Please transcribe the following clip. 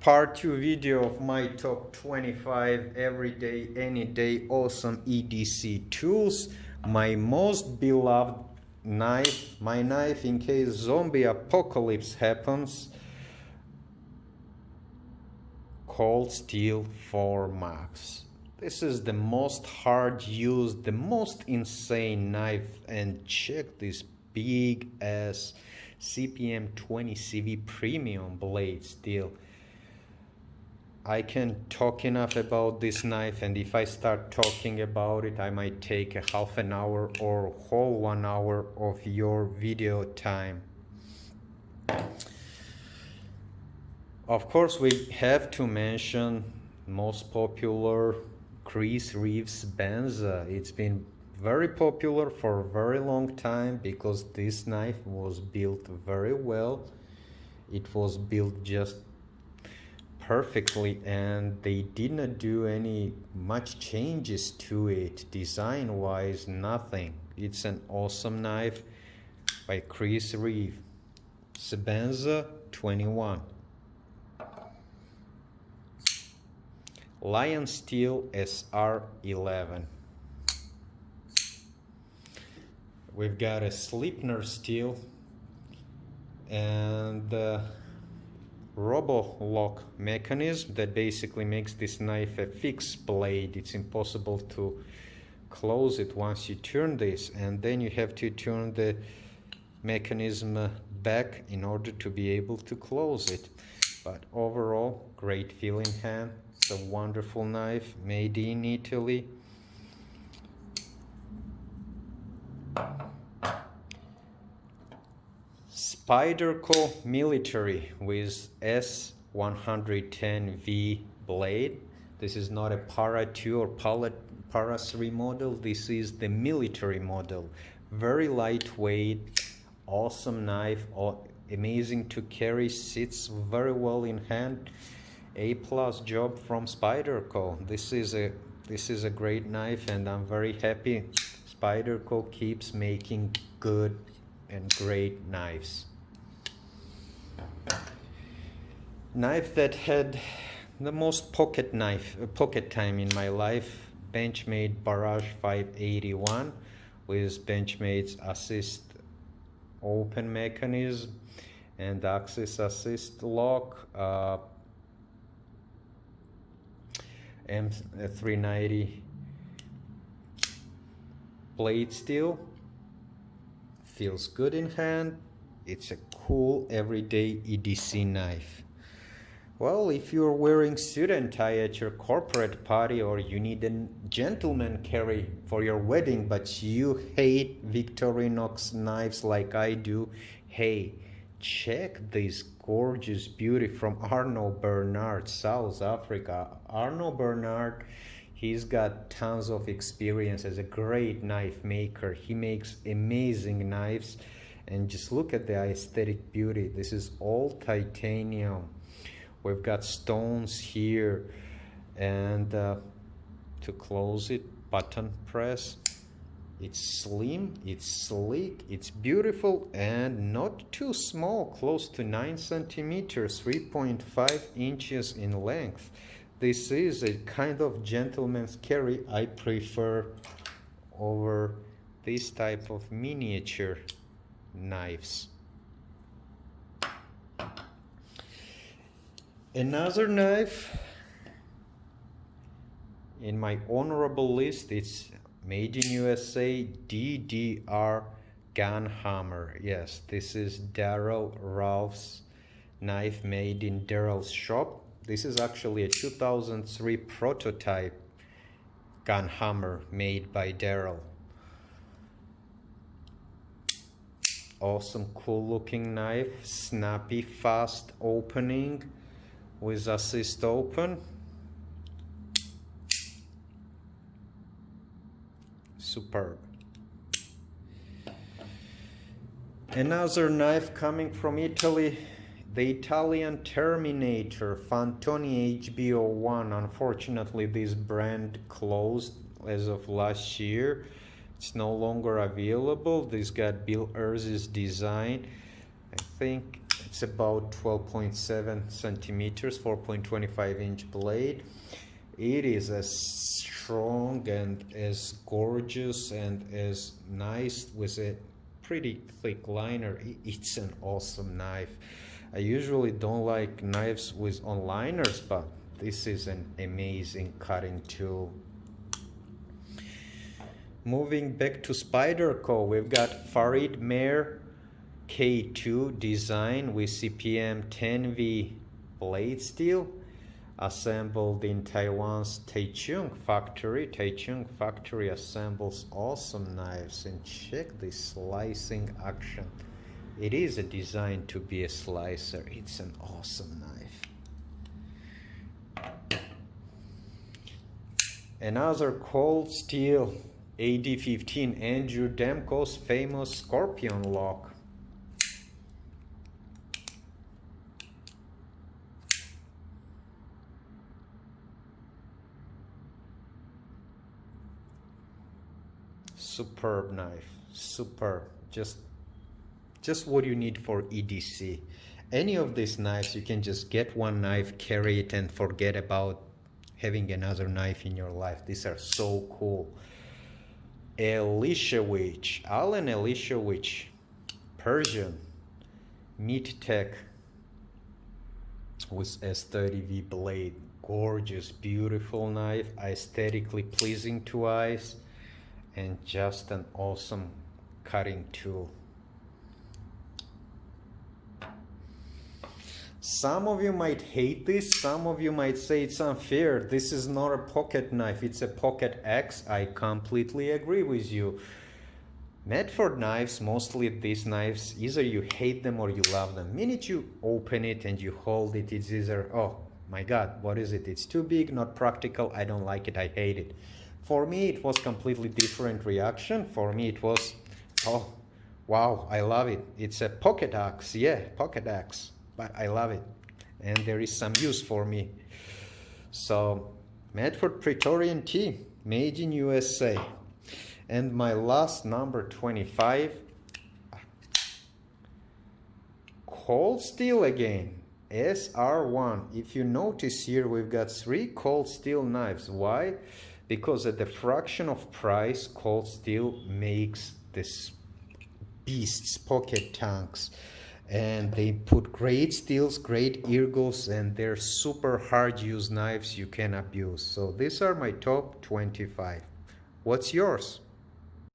Part 2 video of my top 25 everyday, any day awesome EDC tools. My most beloved knife, my knife in case zombie apocalypse happens, called Steel 4 Max. This is the most hard used, the most insane knife, and check this big ass CPM 20 CV premium blade steel. I can't talk enough about this knife, and if I start talking about it, I might take a half an hour or whole 1 hour of your video time. Of course, we have to mention most popular Chris Reeves Benza. It's been very popular for a very long time because this knife was built very well. It was built just perfectly, and they did not do any much changes to it design wise, nothing. It's an awesome knife by Chris Reeves Benza 21. LionSteel SR11. We've got a Slipner steel and robo-lock mechanism that basically makes this knife a fixed blade. It's impossible to close it once you turn this, and then you have to turn the mechanism back in order to be able to close it. But overall, great feeling hand. It's a wonderful knife made in Italy. Spyderco Military with S110V blade. This is not a Para 2 or Para 3 model. This is the military model. Very lightweight, awesome knife, amazing to carry, sits very well in hand. A+ job from Spyderco. This is a great knife, and I'm very happy Spyderco keeps making good and great knives. Knife that had the most pocket time in my life, Benchmade Barrage 581 with Benchmade's assist open mechanism and axis assist lock. M390 blade steel, feels good in hand. It's a cool everyday EDC knife. Well, if you're wearing suit and tie at your corporate party, or you need a gentleman carry for your wedding but you hate Victorinox knives like I do, hey, check this gorgeous beauty from Arno Bernard, South Africa. Arno Bernard, he's got tons of experience as a great knife maker. He makes amazing knives, and just look at the aesthetic beauty. This is all titanium. We've got stones here, and to close it, button press. It's slim, it's sleek, it's beautiful, and not too small, close to 9 centimeters, 3.5 inches in length. This is a kind of gentleman's carry I prefer over this type of miniature knives. Another knife in my honorable list, it's made in USA, DDR Gun Hammer. Yes, this is Daryl Ralph's knife made in Daryl's shop. This is actually a 2003 prototype gun hammer made by Daryl. Awesome, cool looking knife, snappy, fast opening with assist open. Superb. Another knife coming from Italy, the Italian Terminator Fantoni HBO1. Unfortunately, this brand closed as of last year. It's no longer available. This got Bill Erz's design. I think It's about 12.7 centimeters, 4.25-inch blade. It is as strong and as gorgeous and as nice with a pretty thick liner. It's an awesome knife. I usually don't like knives with on liners, but this is an amazing cutting tool. Moving back to Spyderco, we've got Farid Mer K2 design with CPM 10V blade steel, assembled in Taiwan's Taichung factory. Taichung factory assembles awesome knives, and check this slicing action. It is a design to be a slicer. It's an awesome knife. Another cold steel AD15, Andrew Demko's famous Scorpion lock. Superb knife, superb. Just what you need for EDC. Any of these knives, you can just get one knife, carry it, and forget about having another knife in your life. These are so cool. Alicia witch, Allen Alicia witch, Persian, Meat Tech with S30V blade. Gorgeous, beautiful knife, aesthetically pleasing to eyes, and just an awesome cutting tool. Some of you might hate this, some of you might say it's unfair. This is not a pocket knife, it's a pocket axe. I completely agree with you. Medford knives, mostly these knives, either you hate them or you love them. The minute you open it and you hold it, it's either, oh my god, what is it? It's too big, not practical, I don't like it, I hate it. For me, it was completely different reaction. For me, it was, oh, wow, I love it. It's a pocket axe, yeah, pocket axe, but I love it. And there is some use for me. So, Medford Praetorian T, made in USA. And my last number 25, cold steel again, SR1. If you notice here, we've got 3 cold steel knives. Why? Because at the fraction of price, cold steel makes this beasts, pocket tanks, and they put great steels, great ergos, and they're super hard use knives you can abuse. So these are my top 25. What's yours?